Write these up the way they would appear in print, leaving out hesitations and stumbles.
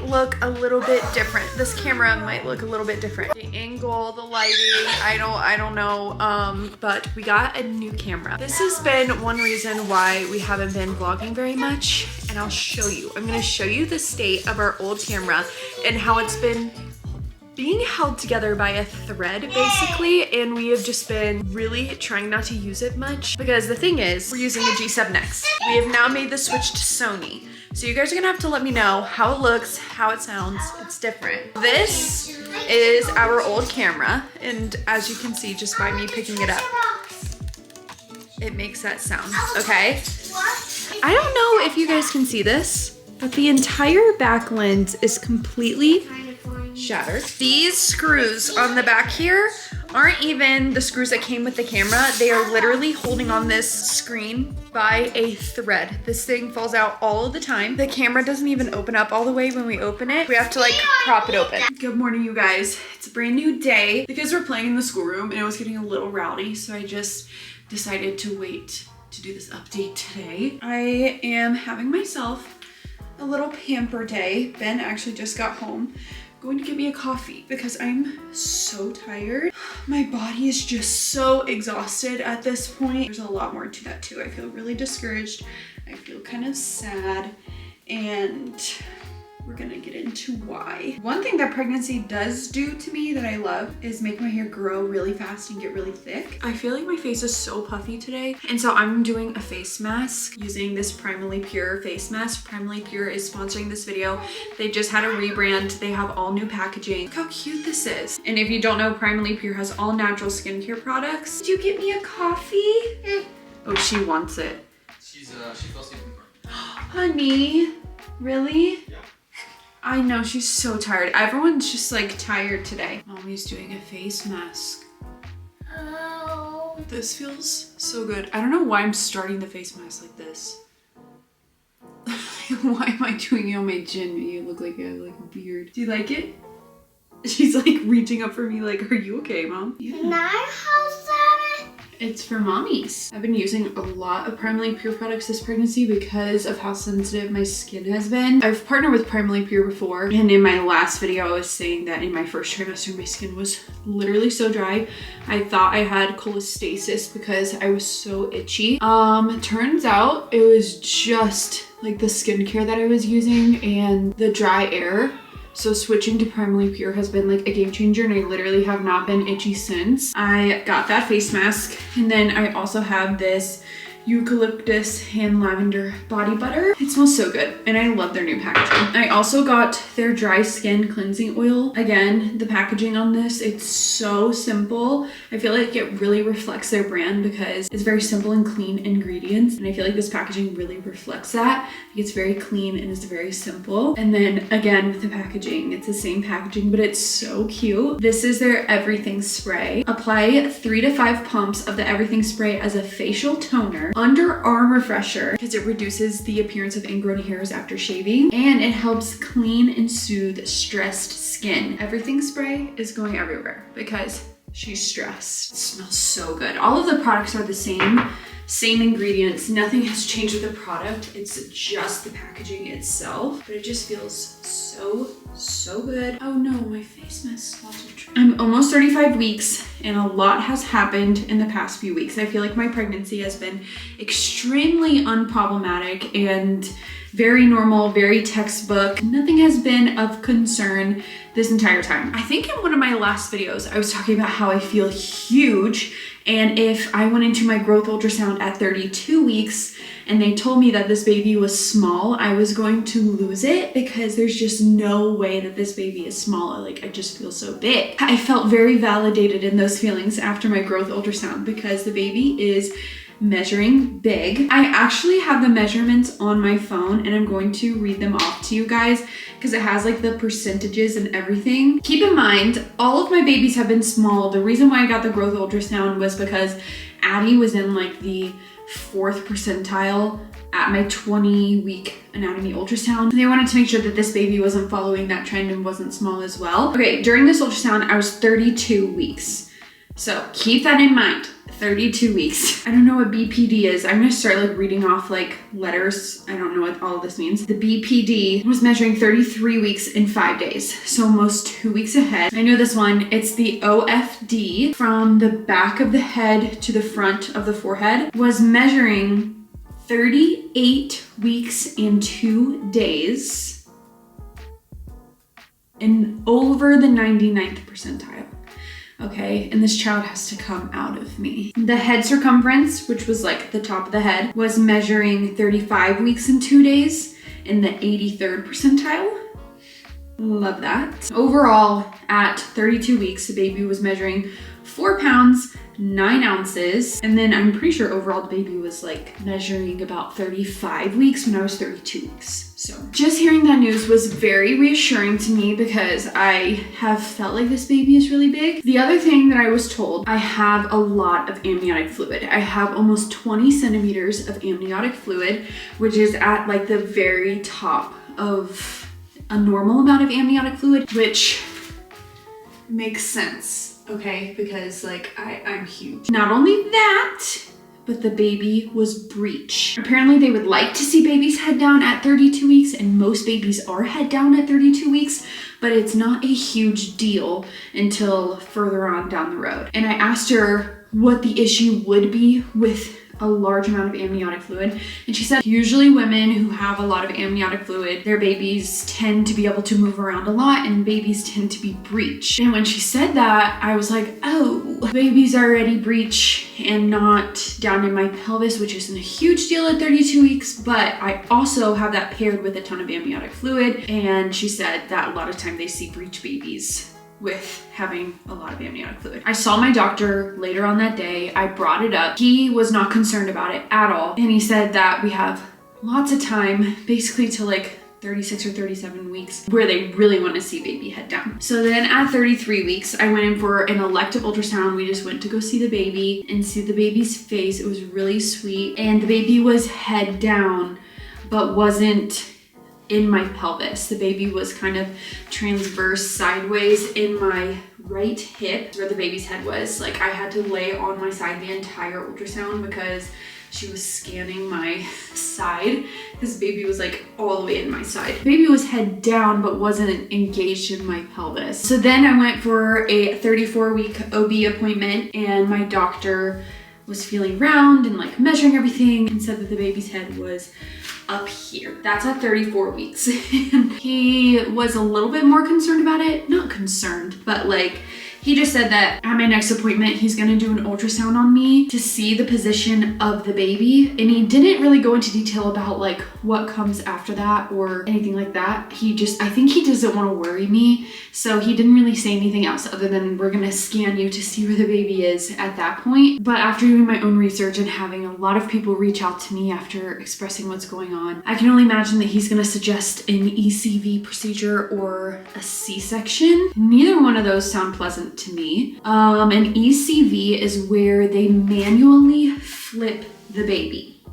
might look a little bit different. This camera might look a little bit different. The angle, the lighting, I don't know. But we got a new camera. This has been one reason why we haven't been vlogging very much, and I'll show you. I'm gonna show you the state of our old camera and how it's been being held together by a thread basically, and we have just been really trying not to use it much because the thing is we're using the G7X. We have now made the switch to Sony, so you guys are gonna have to let me know how it looks, how it sounds. It's different. This is our old camera, and as you can see just by me picking it up, it makes that sound. Okay, I don't know if you guys can see this, but the entire back lens is completely shattered. These screws on the back here aren't even the screws that came with the camera. They are literally holding on this screen by a thread. This thing falls out all of the time. The camera doesn't even open up all the way when we open it. We have to like prop it open. Good morning, you guys. It's a brand new day. The kids were playing in the schoolroom and it was getting a little rowdy, so I just decided to wait to do this update today. I am having myself a little pamper day. Ben actually just got home, going to get me a coffee because I'm so tired. My body is just so exhausted at this point. There's a lot more to that too. I feel really discouraged. I feel kind of sad, and we're gonna get into why. One thing that pregnancy does do to me that I love is make my hair grow really fast and get really thick. I feel like my face is so puffy today, and so I'm doing a face mask using this Primally Pure face mask. Primally Pure is sponsoring this video. They just had a rebrand. They have all new packaging. Look how cute this is. And if you don't know, Primally Pure has all natural skincare products. Did you get me a coffee? Oh, she wants it. She fell asleep in the car. Honey, really? Yeah. I know, she's so tired. Everyone's just like tired today. Mommy's doing a face mask. Oh. This feels so good. I don't know why I'm starting the face mask like this. Why am I doing it on my chin? You look like I have like a beard. Do you like it? She's like reaching up for me like, are you okay, Mom? Yeah. It's for mommies. I've been using a lot of Primally Pure products this pregnancy because of how sensitive my skin has been. I've partnered with Primally Pure before, and in my last video I was saying that in my first trimester my skin was literally so dry. I thought I had cholestasis because I was so itchy. Turns out it was just like the skincare that I was using and the dry air. So switching to Primally Pure has been like a game changer, and I literally have not been itchy since. I got that face mask, and then I also have this eucalyptus hand lavender body butter. It smells so good, and I love their new packaging. I also got their dry skin cleansing oil. Again, the packaging on this, it's so simple. I feel like it really reflects their brand because it's very simple and clean ingredients, and I feel like this packaging really reflects that. It's very clean and it's very simple. And then again with the packaging, it's the same packaging, but it's so cute. This is their everything spray. Apply 3 to 5 pumps of the everything spray as a facial toner, underarm refresher, because it reduces the appearance of ingrown hairs after shaving, and it helps clean and soothe stressed skin. Everything spray is going everywhere because she's stressed. It smells so good. All of the products are the same ingredients. Nothing has changed with the product. It's just the packaging itself, but it just feels so good. Oh no, my face mask is I'm almost 35 weeks and a lot has happened in the past few weeks. I feel like my pregnancy has been extremely unproblematic and very normal, very textbook. Nothing has been of concern this entire time. I think in one of my last videos, I was talking about how I feel huge, and if I went into my growth ultrasound at 32 weeks and they told me that this baby was small, I was going to lose it because there's just no way that this baby is small. Like, I just feel so big. I felt very validated in those feelings after my growth ultrasound because the baby is measuring big. I actually have the measurements on my phone and I'm going to read them off to you guys because it has like the percentages and everything. Keep in mind, all of my babies have been small. The reason why I got the growth ultrasound was because Addie was in like the 4th percentile at my 20-week anatomy ultrasound. They wanted to make sure that this baby wasn't following that trend and wasn't small as well. Okay, during this ultrasound, I was 32 weeks. So keep that in mind. 32 weeks. I don't know what BPD is. I'm gonna start like reading off like letters. I don't know what all of this means. The BPD was measuring 33 weeks in 5 days. So almost 2 weeks ahead. I know this one. It's the OFD from the back of the head to the front of the forehead was measuring 38 weeks and 2 days and over the 99th percentile. Okay, and this child has to come out of me. The head circumference, which was like the top of the head, was measuring 35 weeks and 2 days in the 83rd percentile. Love that. Overall, at 32 weeks, the baby was measuring 4 pounds, 9 ounces. And then I'm pretty sure overall the baby was like measuring about 35 weeks when I was 32 weeks. So just hearing that news was very reassuring to me because I have felt like this baby is really big. The other thing that I was told, I have a lot of amniotic fluid. I have almost 20 centimeters of amniotic fluid, which is at like the very top of a normal amount of amniotic fluid, which makes sense, okay? Because like I'm huge. Not only that, but the baby was breech. Apparently they would like to see babies head down at 32 weeks, and most babies are head down at 32 weeks, but it's not a huge deal until further on down the road. And I asked her what the issue would be with a large amount of amniotic fluid. And she said, usually women who have a lot of amniotic fluid, their babies tend to be able to move around a lot and babies tend to be breech. And when she said that, I was like, oh, babies are already breech and not down in my pelvis, which isn't a huge deal at 32 weeks, but I also have that paired with a ton of amniotic fluid. And she said that a lot of time they see breech babies with having a lot of amniotic fluid. I saw my doctor later on that day. I brought it up. He was not concerned about it at all. And he said that we have lots of time, basically to like 36 or 37 weeks, where they really want to see baby head down. So then at 33 weeks, I went in for an elective ultrasound. We just went to go see the baby and see the baby's face. It was really sweet. And the baby was head down, but wasn't in my pelvis. The baby was kind of transverse sideways in my right hip where the baby's head was. Like I had to lay on my side the entire ultrasound because she was scanning my side. This baby was like all the way in my side. The baby was head down but wasn't engaged in my pelvis. So then I went for a 34-week OB appointment, and my doctor was feeling around and like measuring everything and said that the baby's head was up here. That's at 34 weeks. And he was a little bit more concerned about it. Not concerned, but like he just said that at my next appointment, he's gonna do an ultrasound on me to see the position of the baby. And he didn't really go into detail about like what comes after that or anything like that. I think he doesn't want to worry me. So he didn't really say anything else other than we're gonna scan you to see where the baby is at that point. But after doing my own research and having a lot of people reach out to me after expressing what's going on, I can only imagine that he's gonna suggest an ECV procedure or a C-section. Neither one of those sound pleasant to me. An ECV is where they manually flip the baby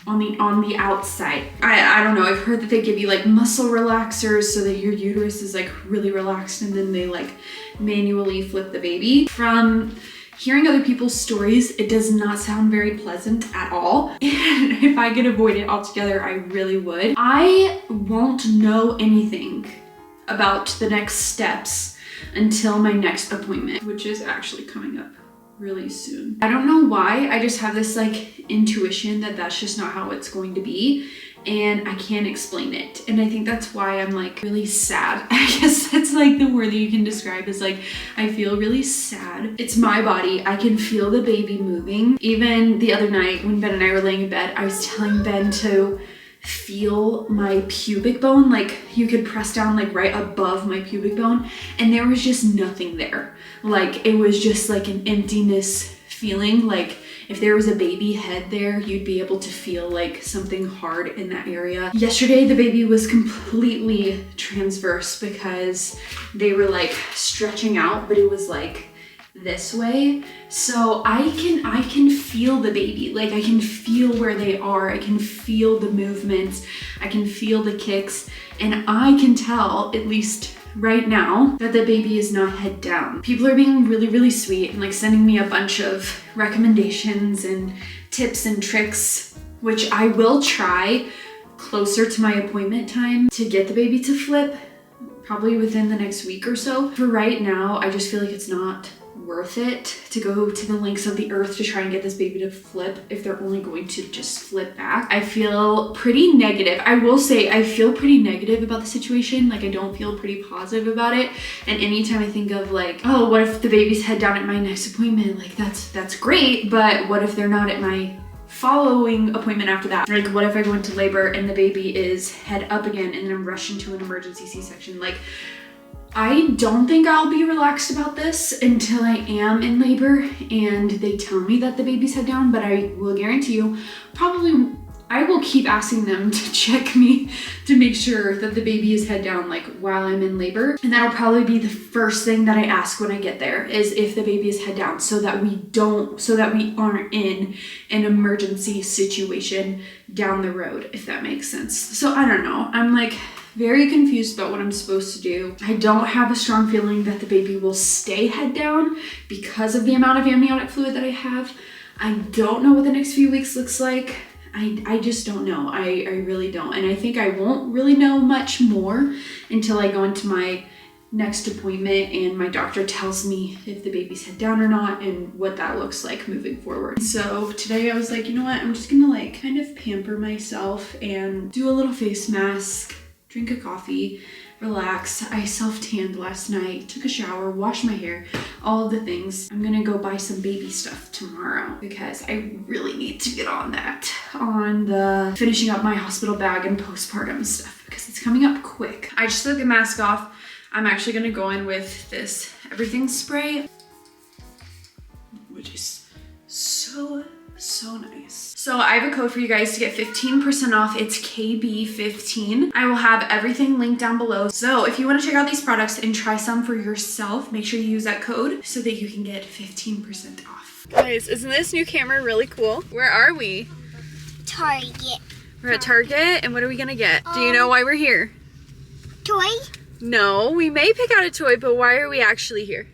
on the outside. I don't know, I've heard that they give you like muscle relaxers so that your uterus is like really relaxed, and then they like manually flip the baby. From hearing other people's stories, it does not sound very pleasant at all. And if I could avoid it altogether, I really would. I won't know anything about the next steps until my next appointment, which is actually coming up really soon. I don't know why, I just have this like intuition that that's just not how it's going to be, and I can't explain it. And I think that's why I'm like really sad. I guess that's like the word that you can describe is like, I feel really sad. It's my body. I can feel the baby moving. Even the other night when Ben and I were laying in bed, I was telling Ben to feel my pubic bone. Like you could press down like right above my pubic bone, and there was just nothing there. Like it was just like an emptiness feeling. Like if there was a baby head there, you'd be able to feel like something hard in that area. Yesterday, the baby was completely transverse because they were like stretching out, but it was like this way. So I can feel the baby. Like I can feel where they are. I can feel the movements. I can feel the kicks. And I can tell, at least right now that the baby is not head down. People are being really, really sweet and like sending me a bunch of recommendations and tips and tricks, which I will try closer to my appointment time to get the baby to flip, probably within the next week or so. For right now, I just feel like it's not worth it to go to the lengths of the earth to try and get this baby to flip if they're only going to just flip back. I feel pretty negative. I will say I feel pretty negative about the situation. Like I don't feel pretty positive about it. And anytime I think of like, oh, what if the baby's head down at my next appointment? Like that's great, but what if they're not at my following appointment after that? Like what if I go into labor and the baby is head up again and then I'm rushing to an emergency C-section? Like I don't think I'll be relaxed about this until I am in labor and they tell me that the baby's head down, but I will guarantee you, probably I will keep asking them to check me to make sure that the baby is head down like while I'm in labor. And that'll probably be the first thing that I ask when I get there is if the baby is head down so that we aren't in an emergency situation down the road, if that makes sense. So I don't know, I'm like very confused about what I'm supposed to do. I don't have a strong feeling that the baby will stay head down because of the amount of amniotic fluid that I have. I don't know what the next few weeks looks like. I just don't know. I really don't. And I think I won't really know much more until I go into my next appointment and my doctor tells me if the baby's head down or not and what that looks like moving forward. So today I was like, you know what? I'm just gonna like kind of pamper myself and do a little face mask, drink a coffee, relax. I self-tanned last night, took a shower, washed my hair, all of the things. I'm gonna go buy some baby stuff tomorrow because I really need to get on that, on the finishing up my hospital bag and postpartum stuff because it's coming up quick. I just took the mask off. I'm actually gonna go in with this everything spray, which is so nice. So I have a code for you guys to get 15% off. It's KB15. I will have everything linked down below. So if you want to check out these products and try some for yourself, make sure you use that code so that you can get 15% off. Guys, isn't this new camera really cool? Where are we? Target. We're at Target, and what are we gonna get? Do you know why we're here? Toy? No, we may pick out a toy, but why are we actually here?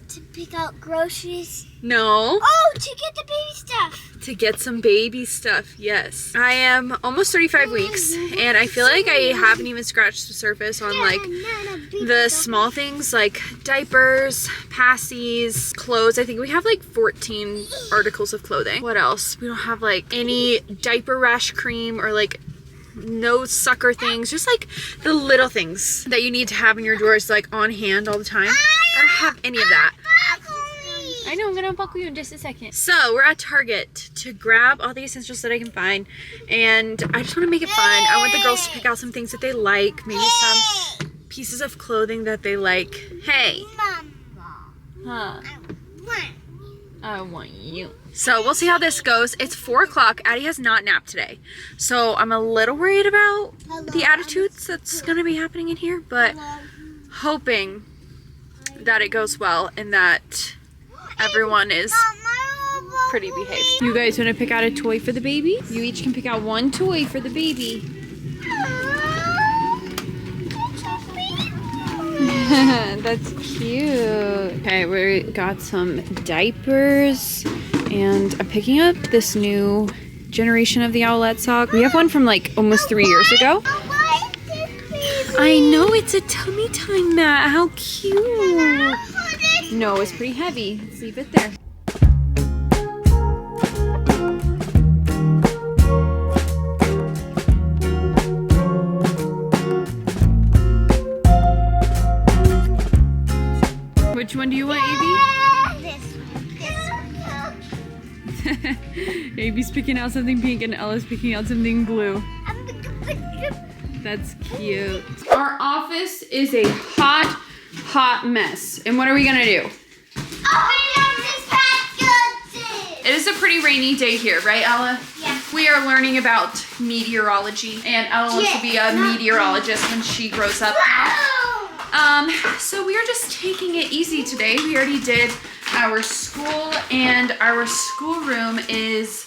To pick out groceries. No. Oh, to get the baby stuff. To get some baby stuff, yes. I am almost 35 weeks, and I feel like I haven't even scratched the surface on like the small things like diapers, passies, clothes. I think we have like 14 articles of clothing. What else? We don't have like any diaper rash cream or like no sucker things, just like the little things that you need to have in your drawers like on hand all the time. I don't have any of that. I know, I'm gonna unbuckle you in just a second. So we're at Target to grab all the essentials that I can find, and I just want to make it fun. I want the girls to pick out some things that they like, maybe some pieces of clothing that they like. Hey. Huh? I want you. So we'll see how this goes. It's 4 o'clock. Addie has not napped today. So I'm a little worried about the attitudes that's gonna be happening in here, but hoping that it goes well and that everyone is pretty behaved. You guys want to pick out a toy for the baby? You each can pick out one toy for the baby. That's cute. Okay, we got some diapers, and I'm picking up this new generation of the Owlette sock. We have one from like almost 3 years ago. I know, it's a tummy time mat. How cute. No, it's pretty heavy. Let's leave it there. Which one do you want, Avie? This one. Avie's picking out something pink and Ella's picking out something blue. That's cute. Our office is a hot mess. And what are we gonna do? Open up this package! It is a pretty rainy day here, right, Ella? Yeah. We are learning about meteorology, and Ella wants to be a meteorologist when she grows up. So we are just taking it easy today. We already did our school, and our schoolroom is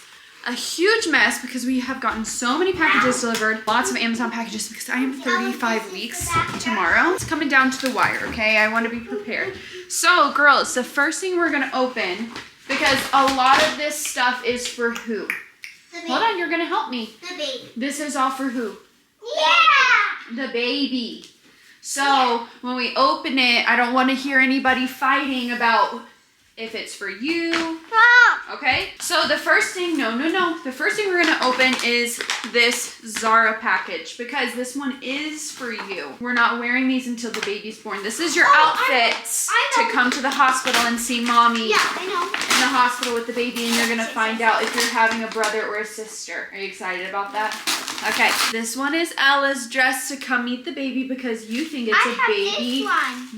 a huge mess because we have gotten so many packages delivered, lots of Amazon packages because I am 35 weeks tomorrow. It's coming down to the wire, okay? I want to be prepared. So girls, the first thing we're gonna open, because a lot of this stuff is for who? Hold on, you're gonna help me. The baby. This is all for who? Yeah! The baby. So when we open it, I don't want to hear anybody fighting about if it's for you. Okay? So the first thing, no. The first thing we're gonna open is this Zara package because this one is for you. We're not wearing these until the baby's born. This is your outfits I know. to come to the hospital and see mommy Yeah, I know. in the hospital with the baby, and you're gonna find out if you're having a brother or a sister. Are you excited about that? Okay, this one is Ella's dress to come meet the baby because you think it's a baby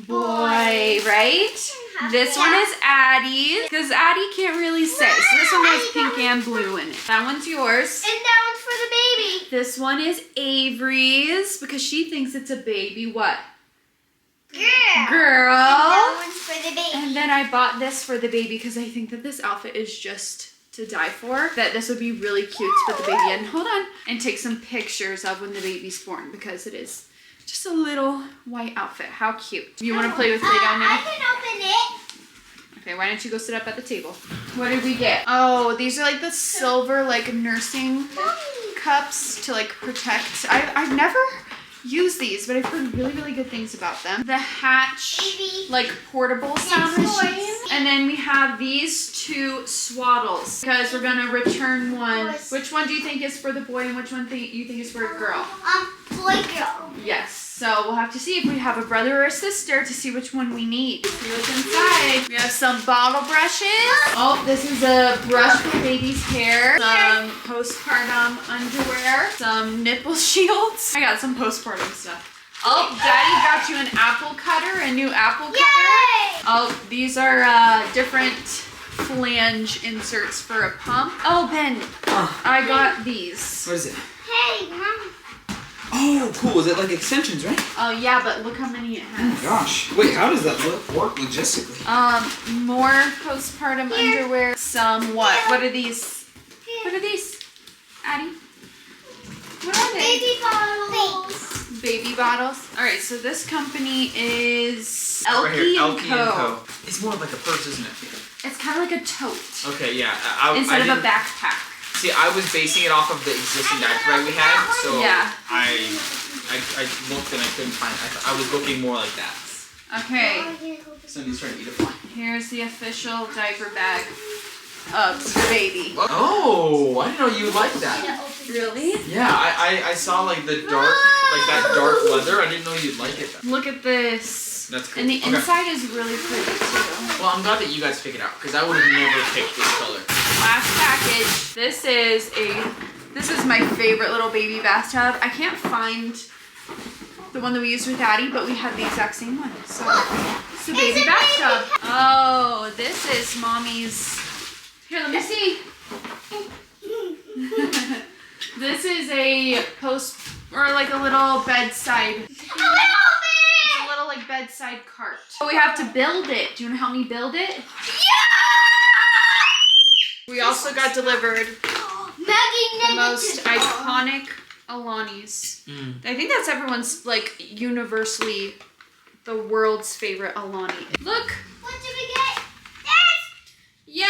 boy, right? This one is Addie's because Addie can't really say. So this one has pink and blue in it. That one's yours. And that one's for the baby. This one is Avery's because she thinks it's a baby what? Girl. And that one's for the baby. And then I bought this for the baby because I think that this outfit is just to die for. That this would be really cute to put the baby in. Hold on. And take some pictures of when the baby's born because it is just a little white outfit. How cute. You want to play with Play-Doh now? I can open it. Okay, why don't you go sit up at the table? What did we get? Oh, these are like the silver like nursing cups to like protect. I've never used these, but I've heard really, really good things about them. The Hatch like portable sound machine. And then we have these two swaddles because we're gonna return one. Which one do you think is for the boy and which one you think is for a girl? Boy, girl. Yes. So we'll have to see if we have a brother or a sister to see which one we need. See what's inside. We have some bottle brushes. Oh, this is a brush for baby's hair. Some postpartum underwear. Some nipple shields. I got some postpartum stuff. Oh, Daddy got you an apple cutter, a new apple cutter. Yay! Oh, these are different flange inserts for a pump. Oh, Ben, I got these. What is it? Hey, Mom. Oh, cool. Is it like extensions, right? Oh, yeah, but look how many it has. Gosh. Wait, how does that work logistically? More postpartum underwear. Some what? What are these? What are these? Addie? What are they? Baby bottles. Baby bottles. All right, so this company is Right here, Elke & Co. It's more like a purse, isn't it? It's kind of like a tote Okay, yeah. instead of a backpack. See, I was basing it off of the existing diaper bag we had, so Yeah. I looked and I couldn't find it. I was looking more like that. Okay, Somebody's trying to eat a fly. here's the official diaper bag of the baby. Oh, I didn't know you would like that. Really? Yeah, I saw like the dark, like that dark leather. I didn't know you'd like it. Look at this. That's cool. And the Okay. inside is really pretty too. Well, I'm glad that you guys picked it out because I would have never picked this color. Last package. This is my favorite little baby bathtub. I can't find the one that we used with Addie, but we have the exact same one. So it's a baby bathtub. Oh, this is Mommy's. Here, let me see. This is a like a little bedside. It's a little like bedside cart. Oh, we have to build it. Do you want to help me build it? Yeah! We also got delivered Maggie the most iconic Alani's. I think that's everyone's like universally the world's favorite Alani. Look! What did we get? This! Yay!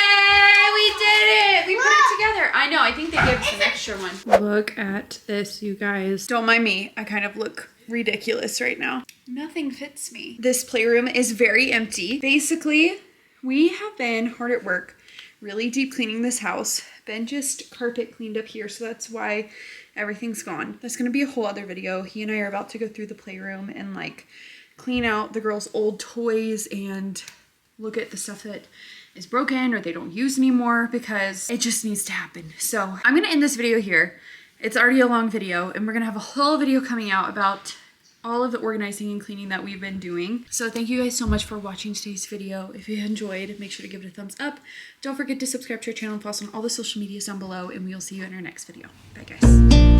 We did it! We put it together. I know, I think they gave us an extra one. Look at this, you guys. Don't mind me. I kind of look ridiculous right now. Nothing fits me. This playroom is very empty. Basically, we have been hard at work, really deep cleaning this house. Ben just carpet cleaned up here, so that's why everything's gone. That's gonna be a whole other video. He and I are about to go through the playroom and like clean out the girls' old toys and look at the stuff that is broken or they don't use anymore because it just needs to happen. So I'm gonna end this video here. It's already a long video and we're gonna have a whole video coming out about all of the organizing and cleaning that we've been doing. So thank you guys so much for watching today's video. If you enjoyed, make sure to give it a thumbs up. Don't forget to subscribe to our channel and follow us on all the social medias down below, and we'll see you in our next video. Bye guys.